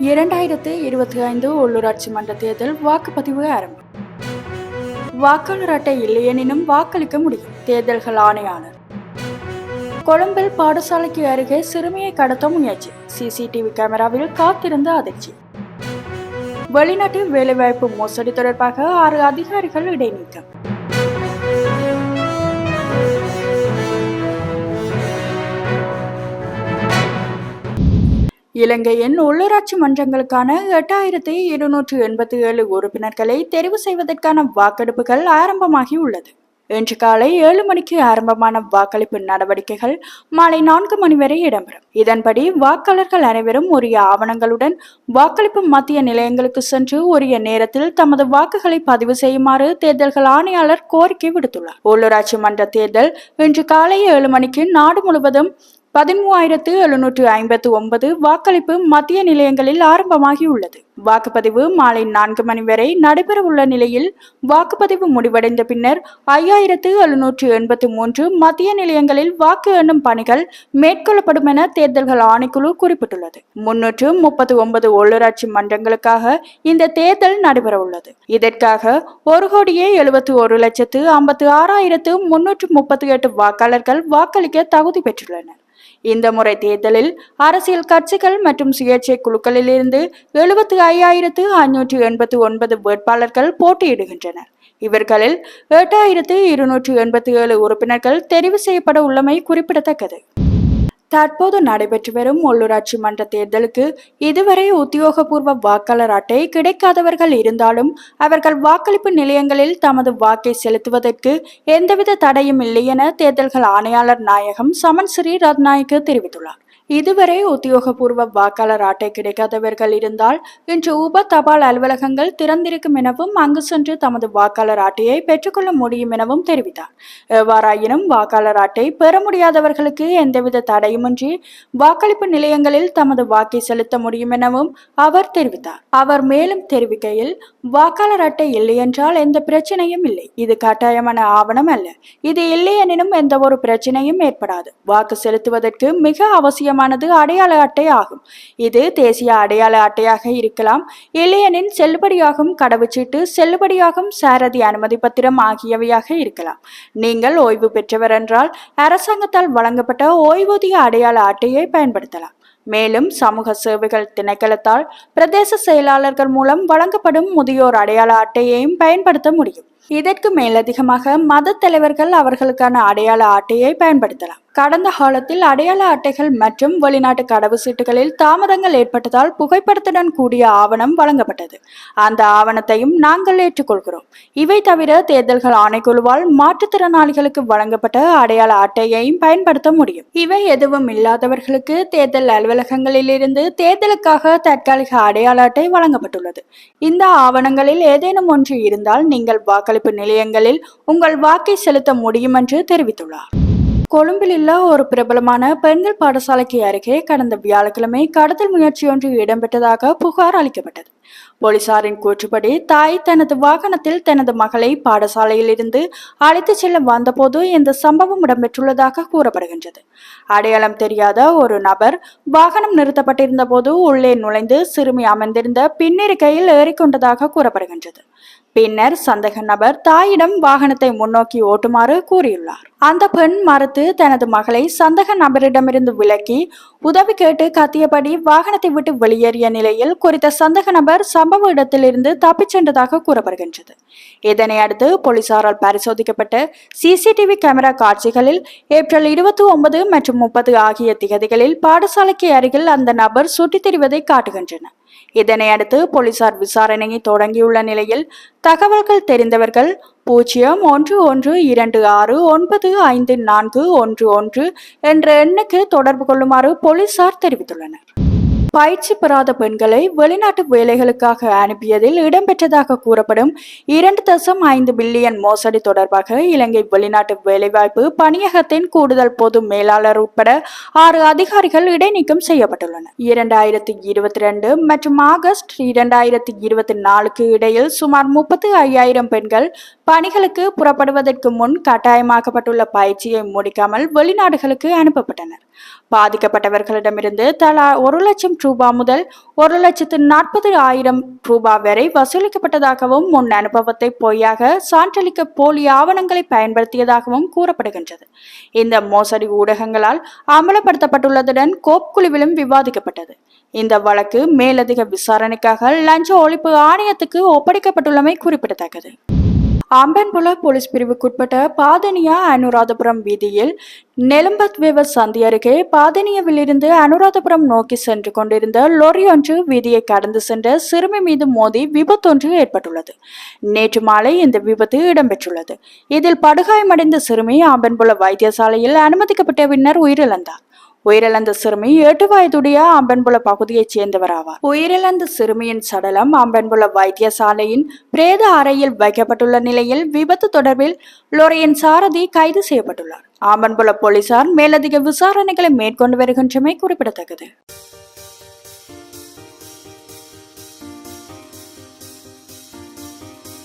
2025 உள்ளூராட்சி மன்ற தேர்தல் வாக்குப்பதிவு ஆரம்பம். வாக்காளர் அட்டை இல்லையெனினும் வாக்களிக்க முடியும். தேர்தல்கள் ஆணையாளர். கொழும்பில் பாடசாலைக்கு அருகே சிறுமியை கடத்த முயற்சி. சிசிடிவி கேமராவில் காத்திருந்த அதிர்ச்சி. வெளிநாட்டு வேலைவாய்ப்பு மோசடி தொடர்பாக 6 அதிகாரிகள் இடைநீக்கம். இலங்கையின் உள்ளூராட்சி மன்றங்களுக்கான 8287 உறுப்பினர்களை தெரிவு செய்வதற்கான வாக்கெடுப்புகள் ஆரம்பமாகி உள்ளது. இன்று காலை 7 மணிக்கு ஆரம்பமான வாக்களிப்பு நடவடிக்கைகள் மாலை 4 மணி வரை இடம்பெறும். இதன்படி வாக்காளர்கள் அனைவரும் உரிய ஆவணங்களுடன் வாக்களிப்பு மத்திய நிலையங்களுக்கு சென்று உரிய நேரத்தில் தமது வாக்குகளை பதிவு செய்யுமாறு தேர்தல்கள் ஆணையாளர் கோரிக்கை விடுத்துள்ளார். உள்ளூராட்சி மன்ற தேர்தல் இன்று காலை 7 மணிக்கு நாடு முழுவதும் 13,759 வாக்களிப்பு மத்திய நிலையங்களில் ஆரம்பமாகி உள்ளது. வாக்குப்பதிவு மாலை 4 மணி வரை நடைபெறவுள்ள நிலையில் வாக்குப்பதிவு முடிவடைந்த பின்னர் 5,783 மத்திய நிலையங்களில் வாக்கு எண்ணும் பணிகள் மேற்கொள்ளப்படும் என தேர்தல்கள் ஆணைக்குழு குறிப்பிட்டுள்ளது. 339 உள்ளூராட்சி மன்றங்களுக்காக இந்த தேர்தல் நடைபெறவுள்ளது. இதற்காக 1,71,56,338 வாக்காளர்கள் வாக்களிக்க தகுதி பெற்றுள்ளனர். இந்த முறை தேர்தலில் அரசியல் கட்சிகள் மற்றும் சுயேட்சை குழுக்களில் இருந்து 75,589 வேட்பாளர்கள் போட்டியிடுகின்றனர். இவர்களில் 8,287 உறுப்பினர்கள் தெரிவு செய்யப்பட உள்ளமை குறிப்பிடத்தக்கது. தற்போது நடைபெற்று வரும் உள்ளூராட்சி மன்ற தேர்தலுக்கு இதுவரை உத்தியோகபூர்வ வாக்காளர் அட்டை கிடைக்காதவர்கள் இருந்தாலும் அவர்கள் வாக்களிப்பு நிலையங்களில் தமது வாக்கை செலுத்துவதற்கு எந்தவித தடையும் இல்லை என தேர்தல்கள் ஆணையாளர் நாயகம் சமன் ஸ்ரீ ரத்நாயக்கு தெரிவித்துள்ளார். இதுவரை உத்தியோகபூர்வ வாக்காளர் அட்டை கிடைக்காதவர்கள் இருந்தால் இன்று உப தபால் அலுவலகங்கள் திறந்திருக்கும் எனவும் அங்கு சென்று தமது வாக்காளர் அட்டையை பெற்றுக்கொள்ள முடியும் எனவும் தெரிவித்தார். எவ்வாறாயினும் வாக்காளர் அட்டை பெற முடியாதவர்களுக்கு எந்தவித தடையுமின்றி வாக்களிப்பு நிலையங்களில் தமது வாக்கை செலுத்த முடியும் எனவும் அவர் தெரிவித்தார். அவர் மேலும் தெரிவிக்கையில், வாக்காளர் அட்டை இல்லை என்றால் எந்த பிரச்சனையும் இல்லை. இது கட்டாயமான ஆவணம் அல்ல. இது இல்லை எனினும் எந்த ஒரு பிரச்சனையும் ஏற்படாது. வாக்கு செலுத்துவதற்கு மிக அவசியம் அடையாள அட்டை ஆகும். இது தேசிய அடையாள அட்டையாக இருக்கலாம், இல்லையெனில் செல்லுபடியாகும் கடவுச்சீட்டு, செல்லுபடியாகும் சாரதி அனுமதி பத்திரம் ஆகியவையாக இருக்கலாம். நீங்கள் ஓய்வு பெற்றவர் என்றால் அரசாங்கத்தால் வழங்கப்பட்ட ஓய்வூதிய அடையாள அட்டையை பயன்படுத்தலாம். மேலும் சமூக சேவைகள் திணைக்களத்தால் பிரதேச செயலாளர்கள் மூலம் வழங்கப்படும் முதியோர் அடையாள அட்டையையும் பயன்படுத்த முடியும். இதற்கு மேலதிகமாக மத தலைவர்கள் அவர்களுக்கான அடையாள அட்டையை பயன்படுத்தலாம். கடந்த காலத்தில் அடையாள அட்டைகள் மற்றும் வெளிநாட்டு கடவுச்சீட்டுகளில் தாமதங்கள் ஏற்பட்டதால் புகைப்படத்துடன் கூடிய ஆவணம் வழங்கப்பட்டது. அந்த ஆவணத்தையும் நாங்கள் ஏற்றுக்கொள்கிறோம். இவை தவிர தேர்தல்கள் ஆணைக்குழுவால் மாற்றுத்திறனாளிகளுக்கு வழங்கப்பட்ட அடையாள அட்டையையும் பயன்படுத்த முடியும். இவை எதுவும் இல்லாதவர்களுக்கு தேர்தல் அலுவலகங்களில் இருந்து தேர்தலுக்காக தற்காலிக அடையாள அட்டை வழங்கப்பட்டுள்ளது. இந்த ஆவணங்களில் ஏதேனும் ஒன்று இருந்தால் நீங்கள் வாக்களிப்பு நிலையங்களில் உங்கள் வாக்கை செலுத்த முடியும் என்று தெரிவித்துள்ளார். கொழும்பில் உள்ள ஒரு பிரபலமான பெண்கள் பாடசாலைக்கு அருகே கடந்த வியாழக்கிழமை கடத்தல் முயற்சி ஒன்று இடம்பெற்றதாக புகார் அளிக்கப்பட்டது. போலீசாரின் கூற்றுப்படி தாய் தனது வாகனத்தில் தனது மகளை பாடசாலையில் இருந்து அழைத்து செல்ல வந்தபோது இந்த சம்பவம் இடம்பெற்றுள்ளதாக கூறப்படுகின்றது. அடையாளம் தெரியாத ஒரு நபர் வாகனம் நிறுத்தப்பட்டிருந்த போது உள்ளே நுழைந்து சிறுமி அமர்ந்திருந்த பின்னிருக்கையில் ஏறிக்கொண்டதாக கூறப்படுகின்றது. பின்னர் சந்தேக நபர் தாயிடம் வாகனத்தை முன்னோக்கி ஓட்டுமாறு கூறியுள்ளார். அந்த பெண் மறுத்து தனது மகளை சந்தேக நபரிடமிருந்து விலக்கி உதவி கேட்டு கத்தியபடி வாகனத்தை விட்டு வெளியேறிய நிலையில் குறித்த சந்தேக நபர் சம்பவ இடத்திலிருந்து தப்பிச் சென்றதாக கூறப்படுகின்றது. இதனை அடுத்து போலீசாரால் பரிசோதிக்கப்பட்ட சிசிடிவி கேமரா காட்சிகளில் ஏப்ரல் 29 மற்றும் 30 ஆகிய திகதிகளில் பாடசாலைக்கு அருகில் அந்த நபர் சுற்றித் திரிவதை காட்டுகின்றன. இதனை அடுத்து போலீசார் விசாரணையை தொடங்கியுள்ள நிலையில் தகவல்கள் தெரிந்தவர்கள் 012695411 என்ற எண்ணுக்கு தொடர்பு கொள்ளுமாறு போலீசார் தெரிவித்துள்ளனர். பயிற்சி பெறாத பெண்களை வெளிநாட்டு வேலைகளுக்காக அனுப்பியதில் இடம்பெற்றதாக கூறப்படும் 2.5 பில்லியன் மோசடி தொடர்பாக இலங்கை வெளிநாட்டு வேலைவாய்ப்பு பணியகத்தின் கூடுதல் பொது மேலாளர் உட்பட 6 அதிகாரிகள் இடைநீக்கம் செய்யப்பட்டுள்ளனர். 2022 மற்றும் ஆகஸ்ட் 2024 இடையில் சுமார் 35,000 பெண்கள் பணிகளுக்கு புறப்படுவதற்கு முன் கட்டாயமாக்கப்பட்டுள்ள பயிற்சியை முடிக்காமல் வெளிநாடுகளுக்கு அனுப்பப்பட்டனர். பாதிக்கப்பட்டவர்களிடமிருந்து தலா 1,00,000 ரூபாய் முதல் 1,40,000 ரூபாய் வரை வசூலிக்கப்பட்டதாகவும் முன் அனுபவத்தை பொய்யாக சான்றளிக்க போலி ஆவணங்களை பயன்படுத்தியதாகவும் கூறப்படுகின்றது. இந்த மோசடி ஊடகங்களால் அமலப்படுத்தப்பட்டுள்ளதுடன் கோப் குழுவிலும் விவாதிக்கப்பட்டது. இந்த வழக்கு மேலதிக விசாரணைக்காக லஞ்ச ஒழிப்பு ஆணையத்துக்கு ஒப்படைக்கப்பட்டுள்ளமை குறிப்பிடத்தக்கது. அம்பன்புல போலீஸ் பிரிவுக்குட்பட்ட பாதனியா அனுராதபுரம் வீதியில் நெலும்பத்வேவ சந்தி அருகே பாதனியாவிலிருந்து அனுராதபுரம் நோக்கி சென்று கொண்டிருந்த லொரி ஒன்று வீதியை கடந்து சென்ற சிறுமி மீது மோதி விபத்தொன்று ஏற்பட்டுள்ளது. நேற்று மாலை இந்த விபத்து இடம்பெற்றுள்ளது. இதில் படுகாயமடைந்த சிறுமி அம்பன்புல வைத்தியசாலையில் அனுமதிக்கப்பட்ட பின்னர் உயிரிழந்தார். உயிரிழந்த சிறுமி 8 வயதுடைய அம்பன்புல பகுதியைச் சேர்ந்தவர் ஆவார். உயிரிழந்த சிறுமியின் சடலம் அம்பன்புல வைத்தியசாலையின் பிரேத அறையில் வைக்கப்பட்டுள்ள நிலையில் விபத்து தொடர்பில் லொரியின் சாரதி கைது செய்யப்பட்டுள்ளார். அம்பன்புல போலீசார் மேலதிக விசாரணைகளை மேற்கொண்டு வருகின்றமை குறிப்பிடத்தக்கது.